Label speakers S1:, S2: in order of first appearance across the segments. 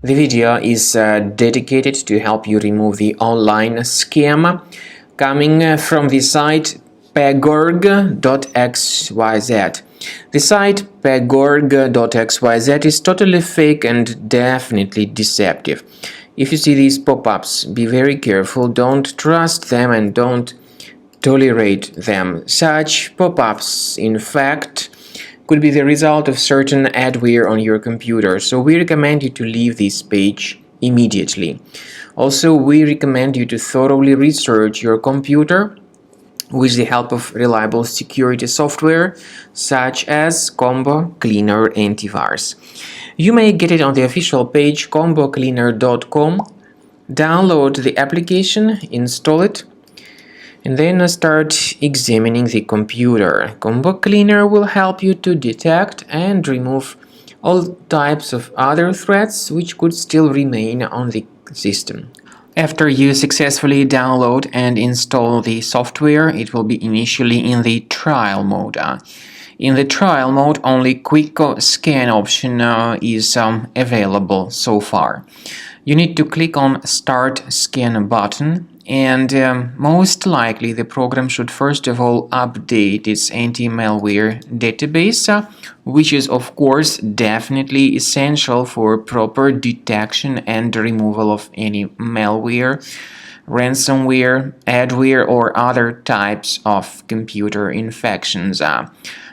S1: The video is dedicated to help you remove the online scam coming from the site Pagorg.xyz. The site Pagorg.xyz is totally fake and definitely deceptive. If you see these pop-ups, be very careful, don't trust them and don't tolerate them. Such pop-ups, in fact, could be the result of certain adware on your computer, so we recommend you to leave this page immediately. Also, we recommend you to thoroughly research your computer with the help of reliable security software such as Combo Cleaner Antivirus. You may get it on the official page combocleaner.com. Download the application, install it, and then start examining the computer. Combo Cleaner will help you to detect and remove all types of other threats which could still remain on the system. After you successfully download and install the software, it will be initially in the trial mode. In the trial mode, only quick scan option is available so far. You need to click on Start Scan button, and most likely the program should first of all update its anti-malware database, which is of course definitely essential for proper detection and removal of any malware, ransomware, adware, or other types of computer infections.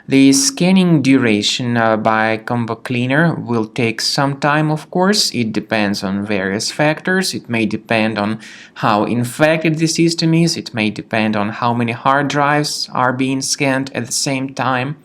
S1: The scanning duration by Combo Cleaner will take some time, of course. It depends on various factors. It may depend on how infected the system is. It may depend on how many hard drives are being scanned at the same time.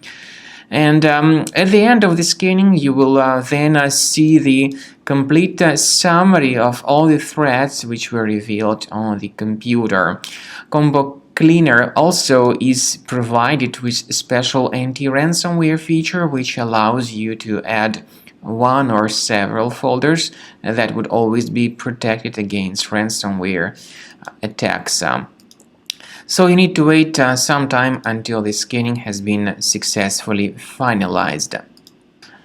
S1: And at the end of the scanning, you will then see the complete summary of all the threats which were revealed on the computer. Combo Cleaner also is provided with a special anti-ransomware feature which allows you to add one or several folders that would always be protected against ransomware attacks. So you need to wait some time until the scanning has been successfully finalized.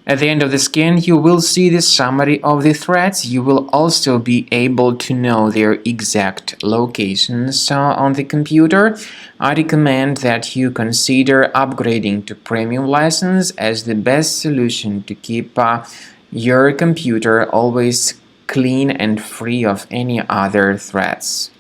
S1: At the end of the scan, you will see the summary of the threats. You will also be able to know their exact locations on the computer. I recommend that you consider upgrading to premium license as the best solution to keep your computer always clean and free of any other threats.